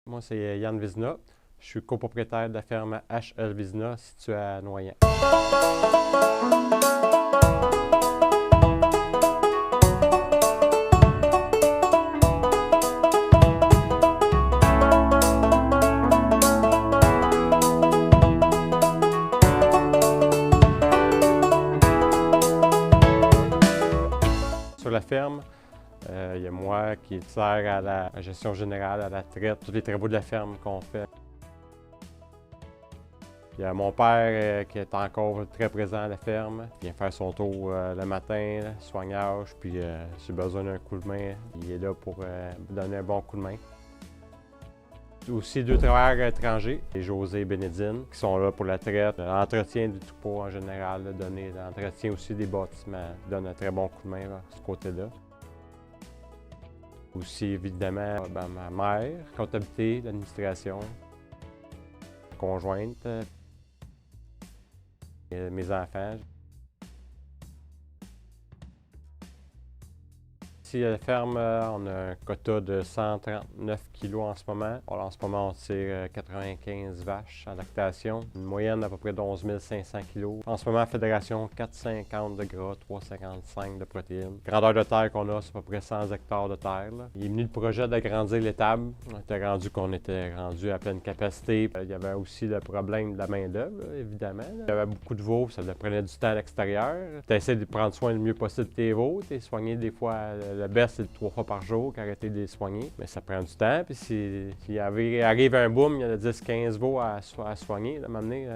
Moi, c'est Yann Vizina. Je suis copropriétaire de la ferme HL Vizina située à Noyant. Sur la ferme, il y a moi qui sert à la gestion générale, à la traite, tous les travaux de la ferme qu'on fait. Il y a mon père qui est encore très présent à la ferme. Il vient faire son tour le matin, soignage, puis si j'ai besoin d'un coup de main, il est là pour me donner un bon coup de main. Aussi deux travailleurs étrangers, et José et Bénédine, qui sont là pour la traite, l'entretien du troupeau en général, donner l'entretien aussi des bâtiments, donne un très bon coup de main là, de ce côté-là. Aussi, évidemment, ma mère, comptabilité, l'administration, conjointe, et mes enfants. Ici, à la ferme, on a un quota de 139 kg en ce moment. En ce moment, on tire 95 vaches en lactation, une moyenne d'à peu près de 11 500 kg. En ce moment, fédération, 4,50 de gras, 3,55 de protéines. Grandeur de terre qu'on a, c'est à peu près 100 hectares de terre. Là. Il est venu le projet d'agrandir l'étable. On était rendu à pleine capacité. Il y avait aussi le problème de la main-d'œuvre, évidemment. Il y avait beaucoup de veaux, ça prenait du temps à l'extérieur. Tu essaies de prendre soin le mieux possible de tes veaux. Tu es soigné des fois. Le best, c'est 3 fois par jour qu'arrêter de les soigner. Mais ça prend du temps. Puis s'il arrive un boom, il y en a 10-15 veaux à soigner, à m'amener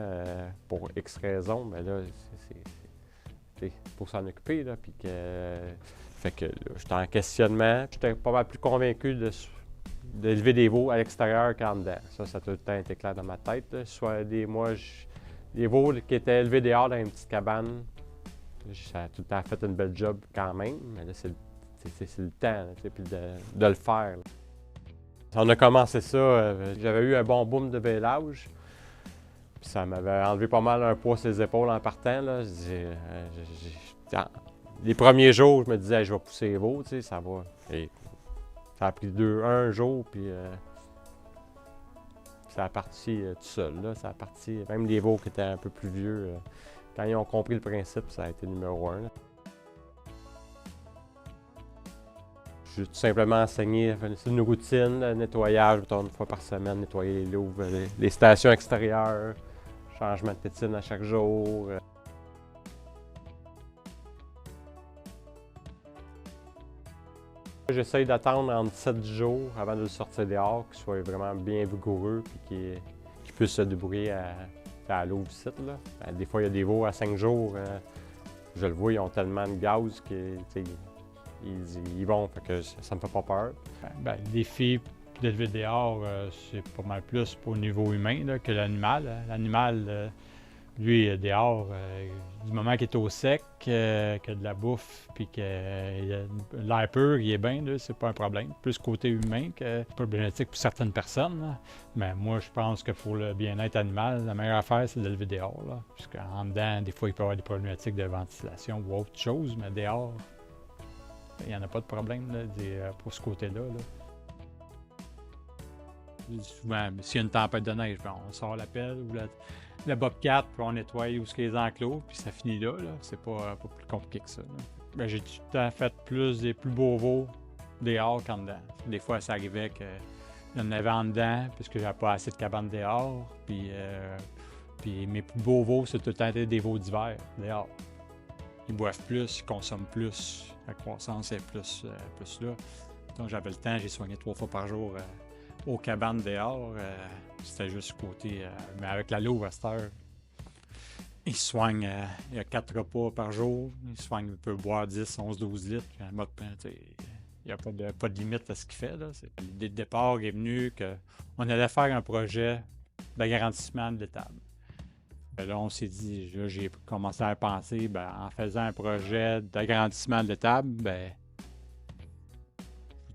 pour X raisons, bien là, c'est pour s'en occuper. Là, puis fait que j'étais en questionnement. J'étais pas mal plus convaincu d'élever des veaux à l'extérieur qu'en dedans. Ça a tout le temps été clair dans ma tête. Là. Soit des veaux qui étaient élevés dehors dans une petite cabane, ça a tout le temps fait une belle job quand même. Mais là, c'est le temps puis de le faire. Là. On a commencé ça, j'avais eu un bon boom de vélage. Puis ça m'avait enlevé pas mal un poids sur les épaules en partant. Là. Les premiers jours, je me disais, hey, je vais pousser les veaux, ça va. Et ça a pris un jour, puis ça a parti tout seul. Là. Ça a parti, même les veaux qui étaient un peu plus vieux, quand ils ont compris le principe, ça a été numéro 1. Là. J'ai tout simplement enseigné une routine, le nettoyage, une fois par semaine, nettoyer les louves, les stations extérieures, changement de tétine à chaque jour. J'essaye d'attendre entre 7 jours avant de le sortir dehors, qu'il soit vraiment bien vigoureux et qu'il puisse se débrouiller à l'eau du site. Là. Des fois, il y a des veaux à 5 jours, je le vois, ils ont tellement de gaz qu'ils vont, fait que ça me fait pas peur. Le défi d'élever dehors, c'est pas mal plus pour le niveau humain là, que l'animal. L'animal, lui, dehors, du moment qu'il est au sec, qu'il a de la bouffe, puis que l'air pur, il est bien, c'est pas un problème. Plus côté humain que problématique pour certaines personnes. Là. Mais moi, je pense que pour le bien-être animal, la meilleure affaire, c'est d'élever dehors. Là. Puisqu'en dedans, des fois, il peut y avoir des problématiques de ventilation ou autre chose, mais dehors, il n'y en a pas de problème là, pour ce côté-là. Là. Souvent, s'il y a une tempête de neige, on sort la pelle ou la bobcat, puis on nettoie où ce les enclos, puis ça finit là. C'est pas plus compliqué que ça. J'ai tout le temps fait des plus beaux veaux dehors qu'en dedans. Des fois, ça arrivait qu'il y en avait en dedans, puisque j'avais pas assez de cabanes dehors. Puis mes plus beaux veaux, c'est tout le temps été des veaux d'hiver dehors. Ils boivent plus, ils consomment plus, la croissance est plus là. Donc j'avais le temps, j'ai soigné 3 fois par jour aux cabanes dehors. C'était juste côté. Mais avec la louve à cette heure, il soigne, il y a 4 repas par jour. Il peut boire 10, 11, 12 litres. Il n'y a pas de limite à ce qu'il fait. L'idée de départ est venue qu'on allait faire un projet d'agrandissement de l'étable. Là, on s'est dit, là, j'ai commencé à penser, en faisant un projet d'agrandissement de l'étable,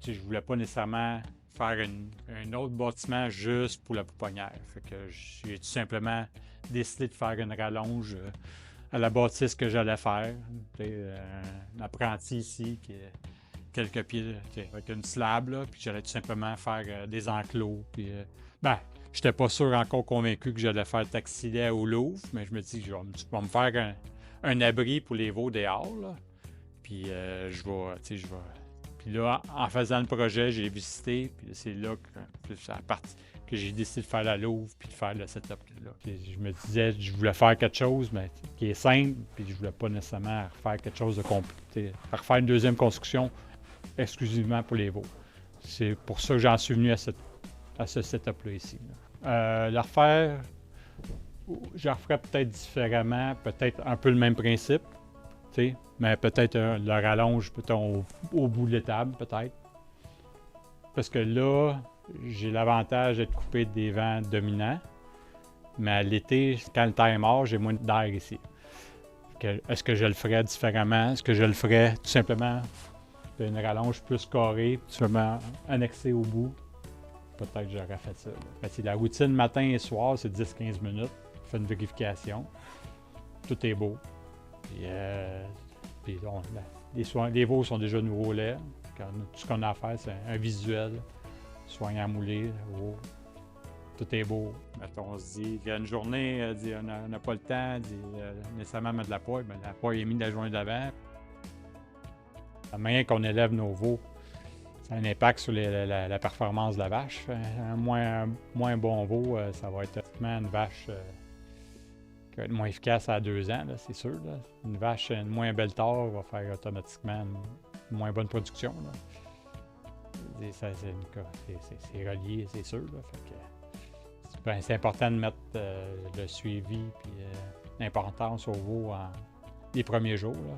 je voulais pas nécessairement faire un autre bâtiment juste pour la pouponnière. Fait que j'ai tout simplement décidé de faire une rallonge à la bâtisse que j'allais faire. Un apprenti ici qui quelques pieds, avec une slab, là, puis j'allais tout simplement faire des enclos. Puis, j'étais pas sûr encore convaincu que j'allais faire le taxilet au Louvre, mais je me dis, je vais me faire un abri pour les veaux dehors, là. Puis je vais. Puis là, en faisant le projet, j'ai visité, puis c'est là que j'ai décidé de faire la Louvre, puis de faire le setup là. Puis je me disais, je voulais faire quelque chose, mais qui est simple, puis je voulais pas nécessairement refaire quelque chose de compliqué. Refaire une deuxième construction exclusivement pour les veaux. C'est pour ça que j'en suis venu à ce setup-là ici. Le refaire, je le referais peut-être différemment, peut-être un peu le même principe, mais peut-être le rallonge au bout de l'étable, peut-être. Parce que là, j'ai l'avantage d'être coupé des vents dominants, mais à l'été, quand le temps est mort, j'ai moins d'air ici. Est-ce que je le ferais différemment? Est-ce que je le ferais tout simplement une rallonge plus carrée, tout simplement annexée au bout? Peut-être que j'aurais fait ça. Parce que la routine matin et soir, c'est 10-15 minutes. Je fais une vérification. Tout est beau. Puis les veaux sont déjà nouveaux laits. Tout ce qu'on a à faire, c'est un visuel. Soignant moulé, tout est beau. Mettons, on se dit qu'une journée, on n'a pas le temps nécessairement mettre de la poêle, mais la poêle est mise la journée d'avant. La manière qu'on élève nos veaux, ça a un impact sur la performance de la vache. Un moins bon veau, ça va être typiquement une vache qui va être moins efficace à 2 ans, là, c'est sûr. Là. Une vache, une moins belle tare va faire automatiquement une moins bonne production. Là. C'est relié, c'est sûr. Là, fait que, c'est important de mettre le suivi et l'importance au veau les premiers jours. Là.